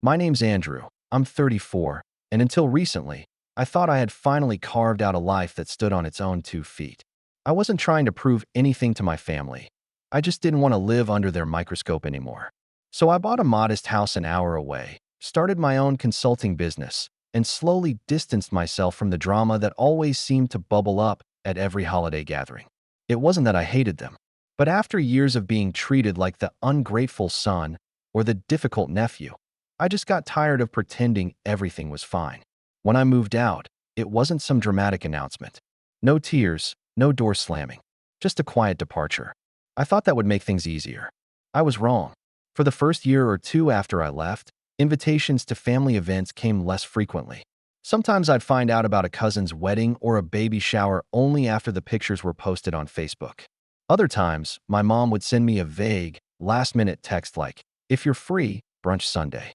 My name's Andrew. I'm 34, and until recently, I thought I had finally carved out a life that stood on its own 2 feet. I wasn't trying to prove anything to my family. I just didn't want to live under their microscope anymore. So I bought a modest house an hour away, started my own consulting business, and slowly distanced myself from the drama that always seemed to bubble up at every holiday gathering. It wasn't that I hated them, but after years of being treated like the ungrateful son or the difficult nephew, I just got tired of pretending everything was fine. When I moved out, it wasn't some dramatic announcement. No tears, no door slamming, just a quiet departure. I thought that would make things easier. I was wrong. For the first year or two after I left, invitations to family events came less frequently. Sometimes I'd find out about a cousin's wedding or a baby shower only after the pictures were posted on Facebook. Other times, my mom would send me a vague, last-minute text like, "If you're free, brunch Sunday."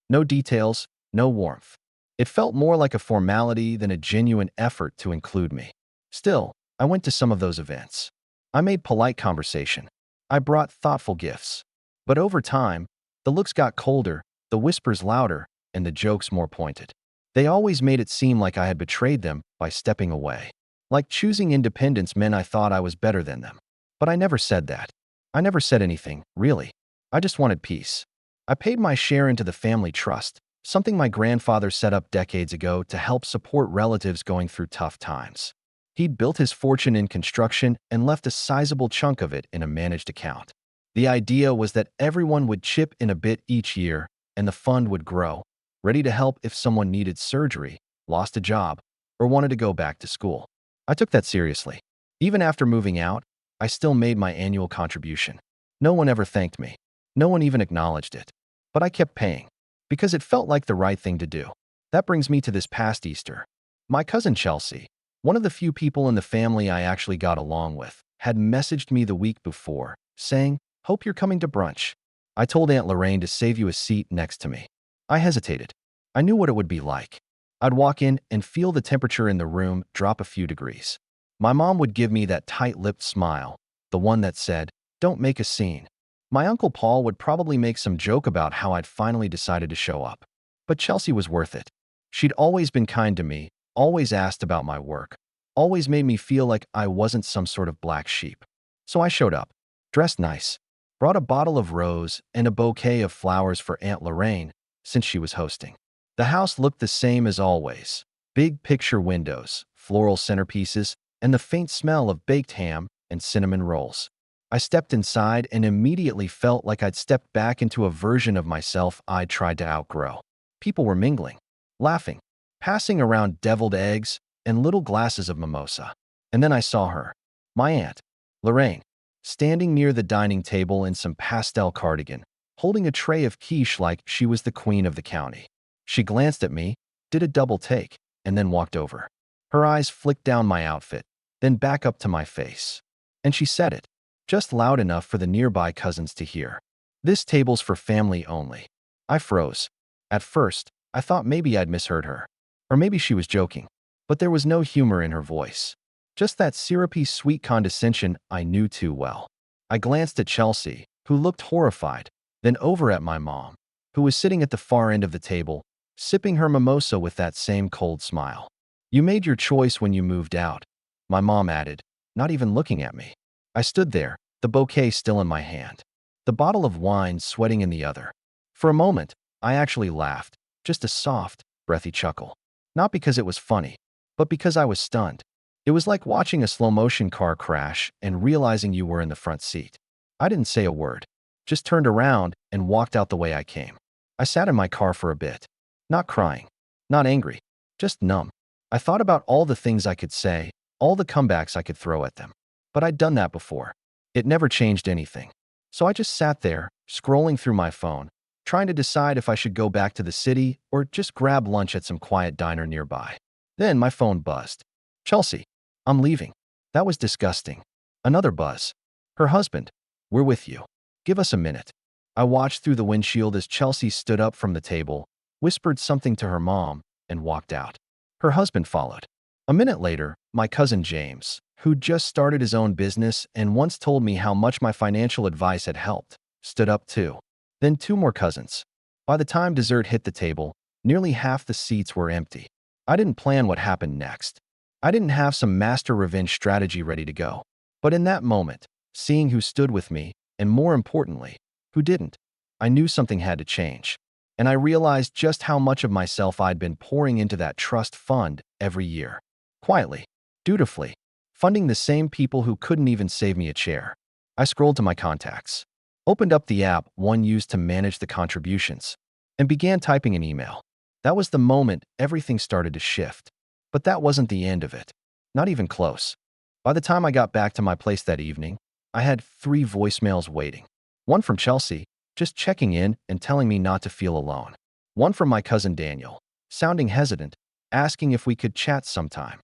No details, no warmth. It felt more like a formality than a genuine effort to include me. Still, I went to some of those events. I made polite conversation. I brought thoughtful gifts. But over time, the looks got colder, the whispers louder, and the jokes more pointed. They always made it seem like I had betrayed them by stepping away. Like choosing independence meant I thought I was better than them. But I never said that. I never said anything, really. I just wanted peace. I paid my share into the family trust, something my grandfather set up decades ago to help support relatives going through tough times. He'd built his fortune in construction and left a sizable chunk of it in a managed account. The idea was that everyone would chip in a bit each year, and the fund would grow, ready to help if someone needed surgery, lost a job, or wanted to go back to school. I took that seriously. Even after moving out, I still made my annual contribution. No one ever thanked me. No one even acknowledged it. But I kept paying, because it felt like the right thing to do. That brings me to this past Easter. My cousin Chelsea, one of the few people in the family I actually got along with, had messaged me the week before, saying, "Hope you're coming to brunch." I told Aunt Lorraine to save you a seat next to me. I hesitated. I knew what it would be like. I'd walk in and feel the temperature in the room drop a few degrees. My mom would give me that tight-lipped smile, the one that said, "Don't make a scene." My Uncle Paul would probably make some joke about how I'd finally decided to show up. But Chelsea was worth it. She'd always been kind to me, always asked about my work, always made me feel like I wasn't some sort of black sheep. So I showed up, dressed nice, brought a bottle of rose and a bouquet of flowers for Aunt Lorraine since she was hosting. The house looked the same as always. Big picture windows, floral centerpieces, and the faint smell of baked ham and cinnamon rolls. I stepped inside and immediately felt like I'd stepped back into a version of myself I'd tried to outgrow. People were mingling, laughing, passing around deviled eggs and little glasses of mimosa. And then I saw her, my Aunt Lorraine, standing near the dining table in some pastel cardigan, holding a tray of quiche like she was the queen of the county. She glanced at me, did a double take, and then walked over. Her eyes flicked down my outfit, then back up to my face. And she said it, just loud enough for the nearby cousins to hear. "This table's for family only." I froze. At first, I thought maybe I'd misheard her. Or maybe she was joking. But there was no humor in her voice. Just that syrupy sweet condescension I knew too well. I glanced at Chelsea, who looked horrified, then over at my mom, who was sitting at the far end of the table, sipping her mimosa with that same cold smile. "You made your choice when you moved out," my mom added, not even looking at me. I stood there, the bouquet still in my hand, the bottle of wine sweating in the other. For a moment, I actually laughed, just a soft, breathy chuckle. Not because it was funny, but because I was stunned. It was like watching a slow-motion car crash and realizing you were in the front seat. I didn't say a word, just turned around and walked out the way I came. I sat in my car for a bit, not crying, not angry, just numb. I thought about all the things I could say, all the comebacks I could throw at them. But I'd done that before. It never changed anything. So I just sat there, scrolling through my phone, trying to decide if I should go back to the city or just grab lunch at some quiet diner nearby. Then my phone buzzed. "Chelsea, I'm leaving." That was disgusting. Another buzz. "Her husband, we're with you. Give us a minute." I watched through the windshield as Chelsea stood up from the table, whispered something to her mom, and walked out. Her husband followed. A minute later, my cousin James, who'd just started his own business and once told me how much my financial advice had helped, stood up too. Then two more cousins. By the time dessert hit the table, nearly half the seats were empty. I didn't plan what happened next. I didn't have some master revenge strategy ready to go. But in that moment, seeing who stood with me, and more importantly, who didn't, I knew something had to change. And I realized just how much of myself I'd been pouring into that trust fund every year. Quietly, dutifully, funding the same people who couldn't even save me a chair. I scrolled to my contacts, opened up the app one used to manage the contributions, and began typing an email. That was the moment everything started to shift. But that wasn't the end of it. Not even close. By the time I got back to my place that evening, I had 3 voicemails waiting. One from Chelsea, just checking in and telling me not to feel alone. One from my cousin Daniel, sounding hesitant, asking if we could chat sometime.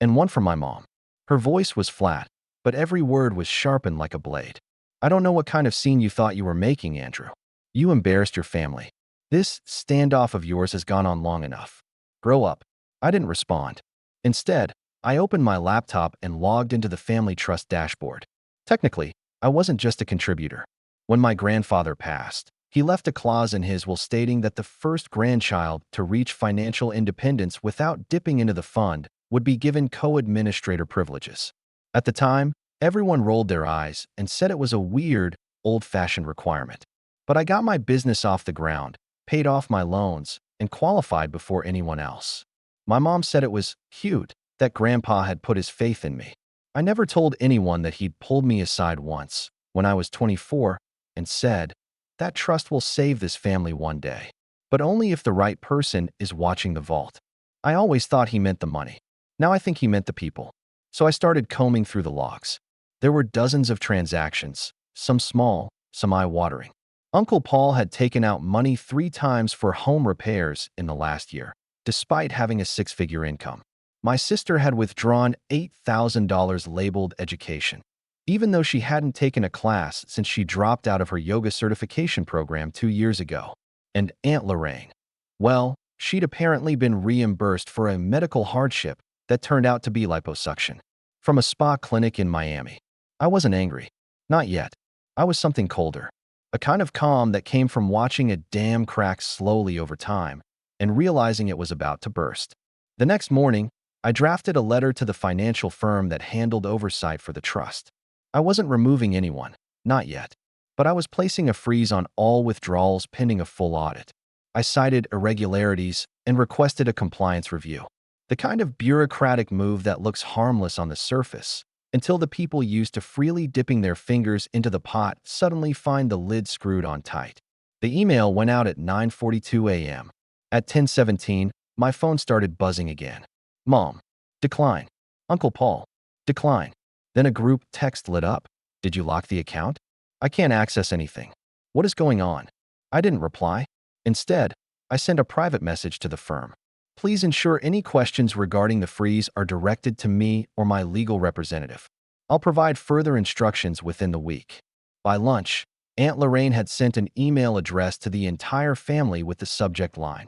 And one from my mom. Her voice was flat, but every word was sharpened like a blade. I don't know what kind of scene you thought you were making, Andrew. You embarrassed your family. This standoff of yours has gone on long enough. Grow up. I didn't respond. Instead, I opened my laptop and logged into the family trust dashboard. Technically, I wasn't just a contributor. When my grandfather passed, he left a clause in his will stating that the first grandchild to reach financial independence without dipping into the fund would be given co-administrator privileges. At the time, everyone rolled their eyes and said it was a weird, old-fashioned requirement. But I got my business off the ground, paid off my loans, and qualified before anyone else. My mom said it was cute that Grandpa had put his faith in me. I never told anyone that he'd pulled me aside once, when I was 24, and said, "That trust will save this family one day, but only if the right person is watching the vault." I always thought he meant the money. Now I think he meant the people. So I started combing through the logs. There were dozens of transactions, some small, some eye-watering. Uncle Paul had taken out money 3 times for home repairs in the last year, despite having a 6-figure income. My sister had withdrawn $8,000 labeled education, even though she hadn't taken a class since she dropped out of her yoga certification program 2 years ago. And Aunt Lorraine, well, she'd apparently been reimbursed for a medical hardship that turned out to be liposuction from a spa clinic in Miami. I wasn't angry. Not yet. I was something colder. A kind of calm that came from watching a dam crack slowly over time and realizing it was about to burst. The next morning, I drafted a letter to the financial firm that handled oversight for the trust. I wasn't removing anyone, not yet, but I was placing a freeze on all withdrawals pending a full audit. I cited irregularities and requested a compliance review. The kind of bureaucratic move that looks harmless on the surface, until the people used to freely dipping their fingers into the pot suddenly find the lid screwed on tight. The email went out at 9:42 a.m. At 10:17, my phone started buzzing again. Mom, decline. Uncle Paul, decline. Then a group text lit up. Did you lock the account? I can't access anything. What is going on? I didn't reply. Instead, I sent a private message to the firm. Please ensure any questions regarding the freeze are directed to me or my legal representative. I'll provide further instructions within the week. By lunch, Aunt Lorraine had sent an email addressed to the entire family with the subject line,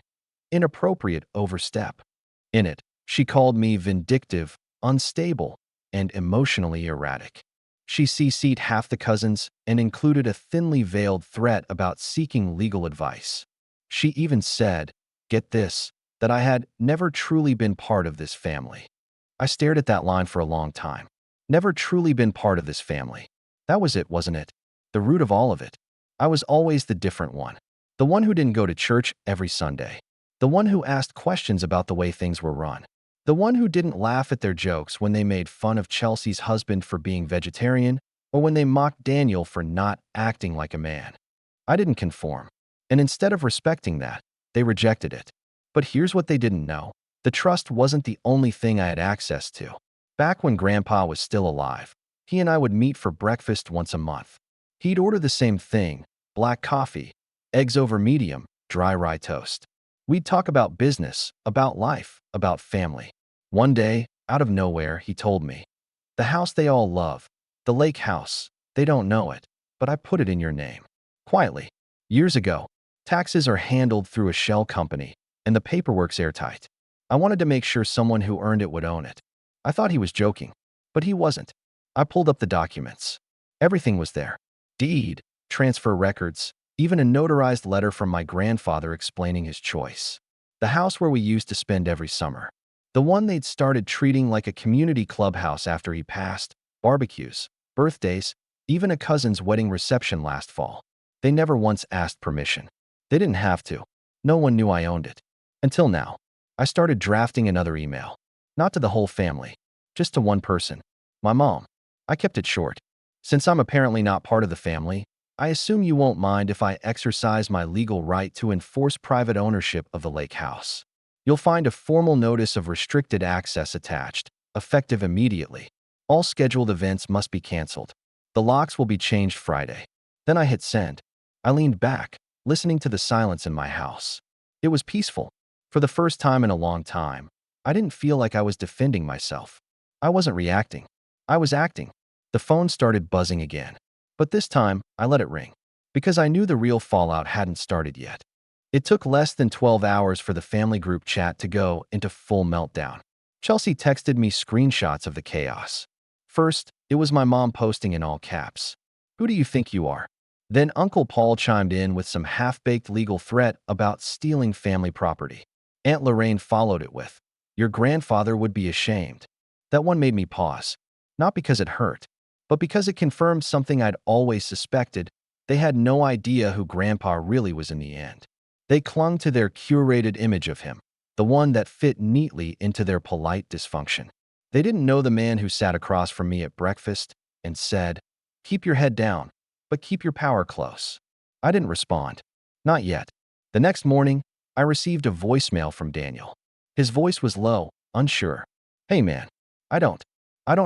"Inappropriate overstep." In it, she called me vindictive, unstable, and emotionally erratic. She CC'd half the cousins and included a thinly veiled threat about seeking legal advice. She even said, get this, that I had never truly been part of this family. I stared at that line for a long time. Never truly been part of this family. That was it, wasn't it? The root of all of it. I was always the different one. The one who didn't go to church every Sunday. The one who asked questions about the way things were run. The one who didn't laugh at their jokes when they made fun of Chelsea's husband for being vegetarian or when they mocked Daniel for not acting like a man. I didn't conform. And instead of respecting that, they rejected it. But here's what they didn't know. The trust wasn't the only thing I had access to. Back when Grandpa was still alive, he and I would meet for breakfast once a month. He'd order the same thing, black coffee, eggs over medium, dry rye toast. We'd talk about business, about life, about family. One day, out of nowhere, he told me, "The house they all love, the lake house, they don't know it, but I put it in your name." Quietly. Years ago, taxes are handled through a shell company, and the paperwork's airtight. I wanted to make sure someone who earned it would own it. I thought he was joking, but he wasn't. I pulled up the documents. Everything was there. Deed, transfer records, even a notarized letter from my grandfather explaining his choice. The house where we used to spend every summer. The one they'd started treating like a community clubhouse after he passed, barbecues, birthdays, even a cousin's wedding reception last fall. They never once asked permission. They didn't have to. No one knew I owned it. Until now. I started drafting another email. Not to the whole family. Just to one person. My mom. I kept it short. Since I'm apparently not part of the family, I assume you won't mind if I exercise my legal right to enforce private ownership of the lake house. You'll find a formal notice of restricted access attached, effective immediately. All scheduled events must be canceled. The locks will be changed Friday. Then I hit send. I leaned back, listening to the silence in my house. It was peaceful. For the first time in a long time, I didn't feel like I was defending myself. I wasn't reacting. I was acting. The phone started buzzing again. But this time, I let it ring. Because I knew the real fallout hadn't started yet. It took less than 12 hours for the family group chat to go into full meltdown. Chelsea texted me screenshots of the chaos. First, it was my mom posting in all caps. "Who do you think you are?" Then Uncle Paul chimed in with some half-baked legal threat about stealing family property. Aunt Lorraine followed it with, "Your grandfather would be ashamed." That one made me pause. Not because it hurt, but because it confirmed something I'd always suspected. They had no idea who Grandpa really was in the end. They clung to their curated image of him, the one that fit neatly into their polite dysfunction. They didn't know the man who sat across from me at breakfast and said, "Keep your head down, but keep your power close." I didn't respond. Not yet. The next morning, I received a voicemail from Daniel. His voice was low, unsure. "Hey man, I don't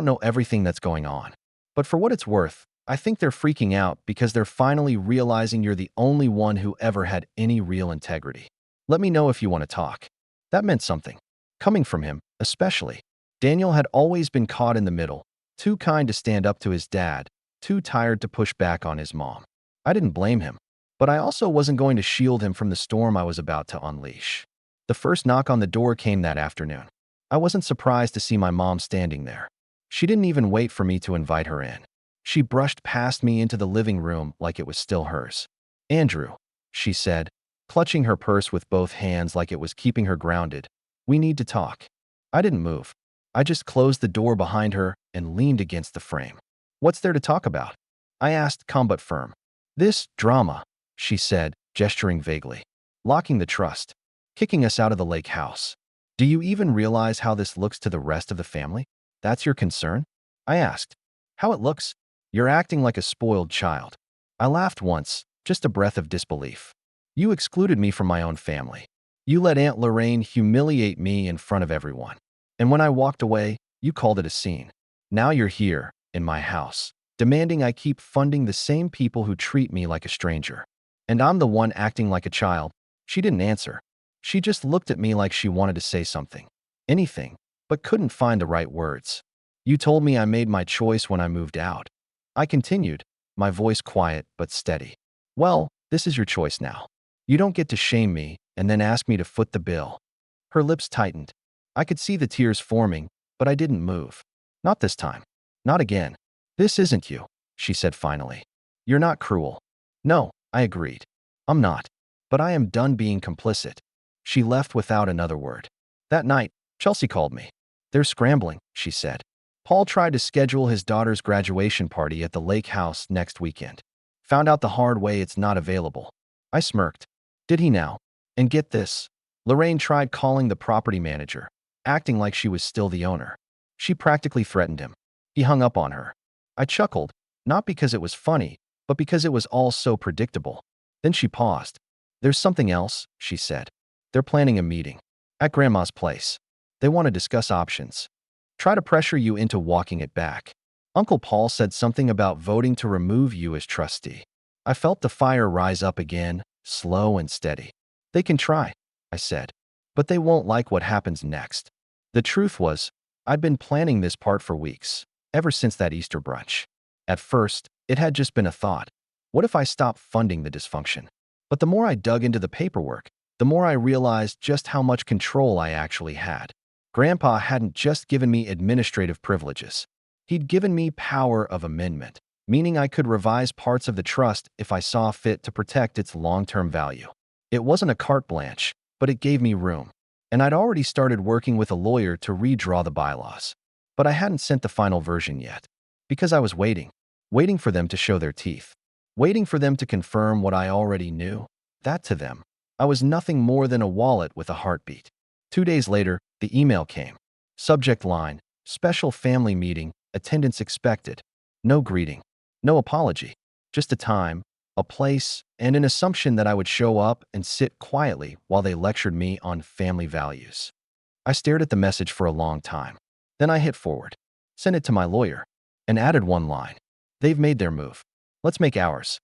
know everything that's going on. But for what it's worth, I think they're freaking out because they're finally realizing you're the only one who ever had any real integrity. Let me know if you want to talk." That meant something. Coming from him, especially. Daniel had always been caught in the middle, too kind to stand up to his dad, too tired to push back on his mom. I didn't blame him, but I also wasn't going to shield him from the storm I was about to unleash. The first knock on the door came that afternoon. I wasn't surprised to see my mom standing there. She didn't even wait for me to invite her in. She brushed past me into the living room like it was still hers. "Andrew," she said, clutching her purse with both hands like it was keeping her grounded, "we need to talk." I didn't move. I just closed the door behind her and leaned against the frame. "What's there to talk about?" I asked, calm but firm. "This drama," she said, gesturing vaguely. "Locking the trust. Kicking us out of the lake house. Do you even realize how this looks to the rest of the family? That's your concern?" I asked. "How it looks? You're acting like a spoiled child." I laughed once, just a breath of disbelief. "You excluded me from my own family. You let Aunt Lorraine humiliate me in front of everyone. And when I walked away, you called it a scene. Now you're here, in my house, demanding I keep funding the same people who treat me like a stranger. And I'm the one acting like a child." She didn't answer. She just looked at me like she wanted to say something. Anything, but couldn't find the right words. "You told me I made my choice when I moved out." I continued, my voice quiet but steady. "Well, this is your choice now. You don't get to shame me and then ask me to foot the bill." Her lips tightened. I could see the tears forming, but I didn't move. "Not this time. Not again. This isn't you," she said finally. "You're not cruel." "No," I agreed. "I'm not. But I am done being complicit." She left without another word. That night, Chelsea called me. "They're scrambling," she said. "Paul tried to schedule his daughter's graduation party at the lake house next weekend. Found out the hard way it's not available." I smirked. "Did he now?" And get this. Lorraine tried calling the property manager, acting like she was still the owner. She practically threatened him. He hung up on her. I chuckled, not because it was funny, but because it was all so predictable. Then she paused. "There's something else," she said. "They're planning a meeting. At Grandma's place. They want to discuss options. Try to pressure you into walking it back. Uncle Paul said something about voting to remove you as trustee." I felt the fire rise up again, slow and steady. "They can try," I said, "but they won't like what happens next." The truth was, I'd been planning this part for weeks, ever since that Easter brunch. At first, it had just been a thought. What if I stopped funding the dysfunction? But the more I dug into the paperwork, the more I realized just how much control I actually had. Grandpa hadn't just given me administrative privileges. He'd given me power of amendment. meaning I could revise parts of the trust if I saw fit to protect its long-term value. It wasn't a carte blanche, but it gave me room. And I'd already started working with a lawyer to redraw the bylaws. But I hadn't sent the final version yet, because I was waiting for them to show their teeth, waiting for them to confirm what I already knew. That to them, I was nothing more than a wallet with a heartbeat. 2 days later, the email came. Subject line, special family meeting, attendance expected. No greeting, no apology, just a time, a place, and an assumption that I would show up and sit quietly while they lectured me on family values. I stared at the message for a long time. Then I hit forward, sent it to my lawyer, and added one line. They've made their move. Let's make ours.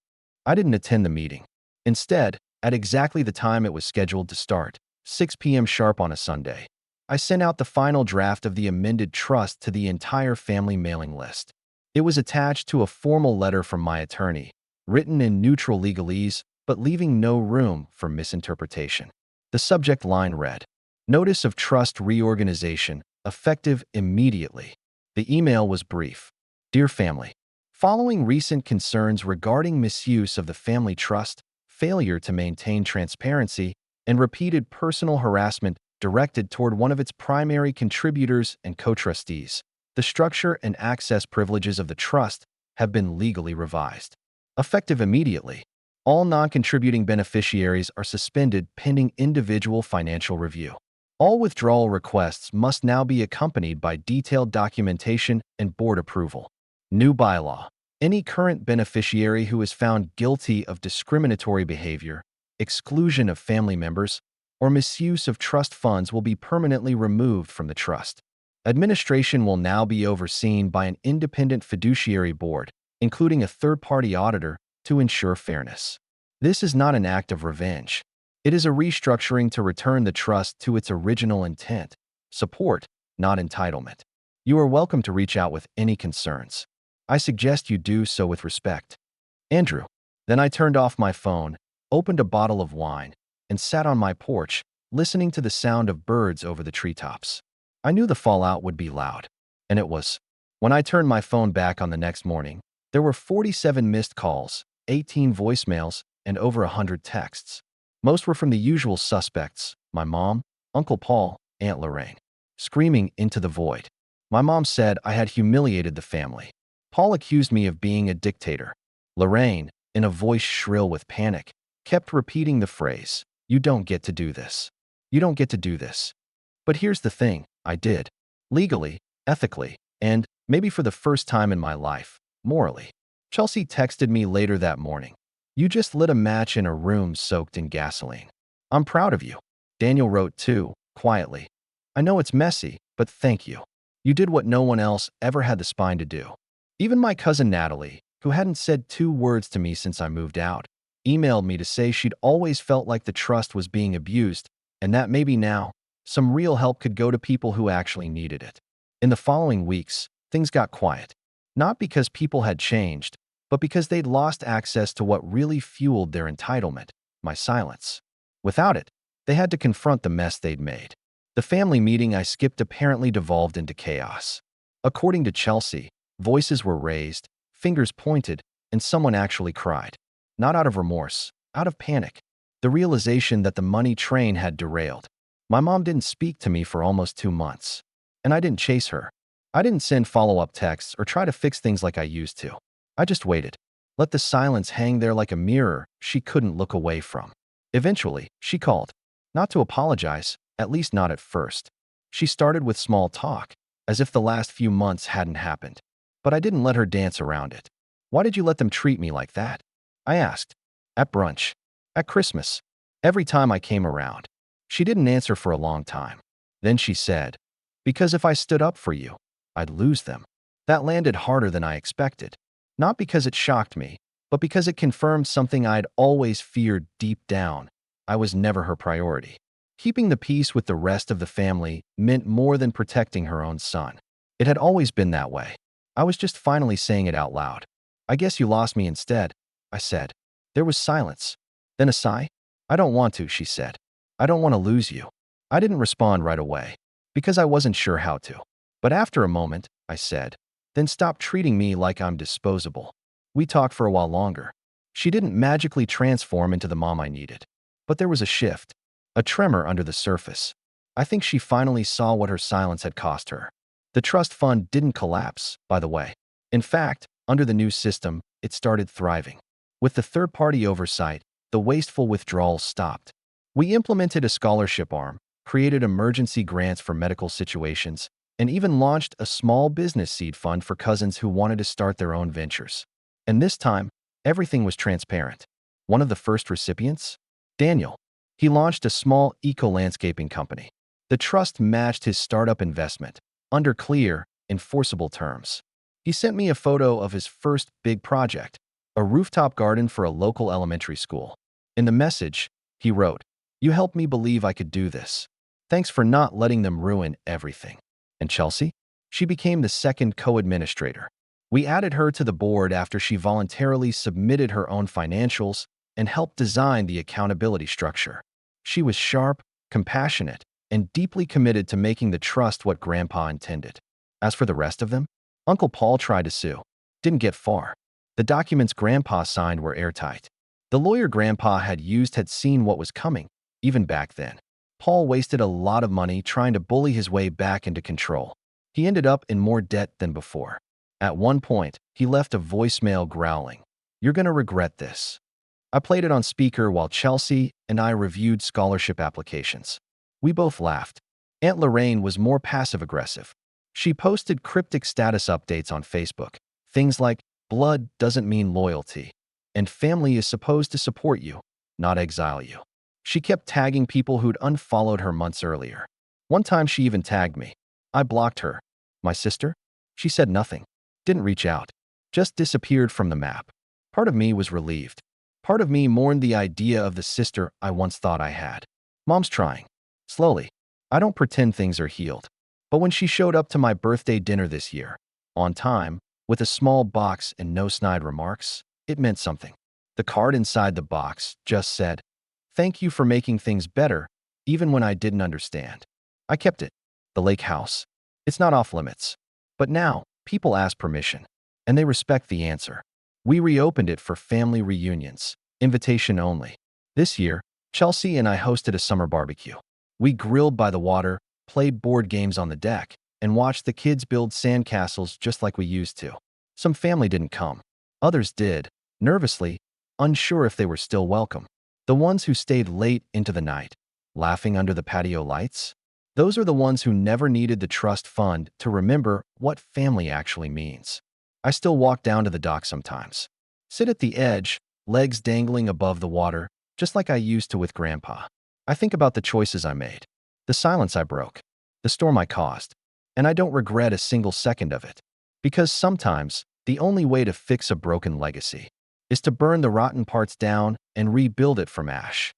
I didn't attend the meeting. Instead, at exactly the time it was scheduled to start, 6 p.m. sharp on a Sunday, I sent out the final draft of the amended trust to the entire family mailing list. It was attached to a formal letter from my attorney, written in neutral legalese, but leaving no room for misinterpretation. The subject line read, Notice of Trust Reorganization, effective immediately. The email was brief. Dear family, following recent concerns regarding misuse of the family trust, failure to maintain transparency, and repeated personal harassment directed toward one of its primary contributors and co-trustees, the structure and access privileges of the trust have been legally revised. Effective immediately, all non-contributing beneficiaries are suspended pending individual financial review. All withdrawal requests must now be accompanied by detailed documentation and board approval. New bylaw. Any current beneficiary who is found guilty of discriminatory behavior, exclusion of family members, or misuse of trust funds will be permanently removed from the trust. Administration will now be overseen by an independent fiduciary board, including a third-party auditor, to ensure fairness. This is not an act of revenge. It is a restructuring to return the trust to its original intent, support, not entitlement. You are welcome to reach out with any concerns. I suggest you do so with respect. Andrew. Then I turned off my phone, opened a bottle of wine, and sat on my porch, listening to the sound of birds over the treetops. I knew the fallout would be loud, and it was. When I turned my phone back on the next morning, there were 47 missed calls, 18 voicemails, and over 100 texts. Most were from the usual suspects, my mom, Uncle Paul, Aunt Lorraine, screaming into the void. My mom said I had humiliated the family. Paul accused me of being a dictator. Lorraine, in a voice shrill with panic, kept repeating the phrase, "You don't get to do this. You don't get to do this." But here's the thing, I did. Legally, ethically, and, maybe for the first time in my life, morally. Chelsea texted me later that morning. You just lit a match in a room soaked in gasoline. I'm proud of you. Daniel wrote too, quietly. I know it's messy, but thank you. You did what no one else ever had the spine to do. Even my cousin Natalie, who hadn't said 2 words to me since I moved out, emailed me to say she'd always felt like the trust was being abused and that maybe now, some real help could go to people who actually needed it. In the following weeks, things got quiet. Not because people had changed, but because they'd lost access to what really fueled their entitlement, my silence. Without it, they had to confront the mess they'd made. The family meeting I skipped apparently devolved into chaos. According to Chelsea, voices were raised, fingers pointed, and someone actually cried. Not out of remorse, out of panic. The realization that the money train had derailed. My mom didn't speak to me for almost 2 months. And I didn't chase her. I didn't send follow-up texts or try to fix things like I used to. I just waited. Let the silence hang there like a mirror she couldn't look away from. Eventually, she called. Not to apologize, at least not at first. She started with small talk, as if the last few months hadn't happened. But I didn't let her dance around it. Why did you let them treat me like that? I asked. At brunch. At Christmas. Every time I came around. She didn't answer for a long time. Then she said, because if I stood up for you, I'd lose them. That landed harder than I expected. Not because it shocked me, but because it confirmed something I'd always feared deep down. I was never her priority. Keeping the peace with the rest of the family meant more than protecting her own son. It had always been that way. I was just finally saying it out loud. I guess you lost me instead, I said. There was silence. Then a sigh. I don't want to, she said. I don't want to lose you. I didn't respond right away, because I wasn't sure how to. But after a moment, I said, then stop treating me like I'm disposable. We talked for a while longer. She didn't magically transform into the mom I needed. But there was a shift, a tremor under the surface. I think she finally saw what her silence had cost her. The trust fund didn't collapse, by the way. In fact, under the new system, it started thriving. With the third-party oversight, the wasteful withdrawals stopped. We implemented a scholarship arm, created emergency grants for medical situations, and even launched a small business seed fund for cousins who wanted to start their own ventures. And this time, everything was transparent. One of the first recipients? Daniel. He launched a small eco-landscaping company. The trust matched his startup investment, under clear, enforceable terms. He sent me a photo of his first big project, a rooftop garden for a local elementary school. In the message, he wrote, "You helped me believe I could do this. Thanks for not letting them ruin everything." And Chelsea? She became the second co-administrator. We added her to the board after she voluntarily submitted her own financials and helped design the accountability structure. She was sharp, compassionate, and deeply committed to making the trust what Grandpa intended. As for the rest of them, Uncle Paul tried to sue. Didn't get far. The documents Grandpa signed were airtight. The lawyer Grandpa had used had seen what was coming, even back then. Paul wasted a lot of money trying to bully his way back into control. He ended up in more debt than before. At one point, he left a voicemail growling, "You're gonna regret this." I played it on speaker while Chelsea and I reviewed scholarship applications. We both laughed. Aunt Lorraine was more passive-aggressive. She posted cryptic status updates on Facebook. Things like, "Blood doesn't mean loyalty," and "Family is supposed to support you, not exile you." She kept tagging people who'd unfollowed her months earlier. One time she even tagged me. I blocked her. My sister? She said nothing. Didn't reach out. Just disappeared from the map. Part of me was relieved. Part of me mourned the idea of the sister I once thought I had. Mom's trying. Slowly. I don't pretend things are healed. But when she showed up to my birthday dinner this year, on time, with a small box and no snide remarks, it meant something. The card inside the box just said, "Thank you for making things better, even when I didn't understand." I kept it. The lake house. It's not off limits. But now, people ask permission, and they respect the answer. We reopened it for family reunions, invitation only. This year, Chelsea and I hosted a summer barbecue. We grilled by the water, played board games on the deck, and watched the kids build sandcastles just like we used to. Some family didn't come. Others did, nervously, unsure if they were still welcome. The ones who stayed late into the night, laughing under the patio lights, those are the ones who never needed the trust fund to remember what family actually means. I still walk down to the dock sometimes. Sit at the edge, legs dangling above the water, just like I used to with Grandpa. I think about the choices I made, the silence I broke, the storm I caused, and I don't regret a single second of it. Because sometimes, the only way to fix a broken legacy is to burn the rotten parts down and rebuild it from ash.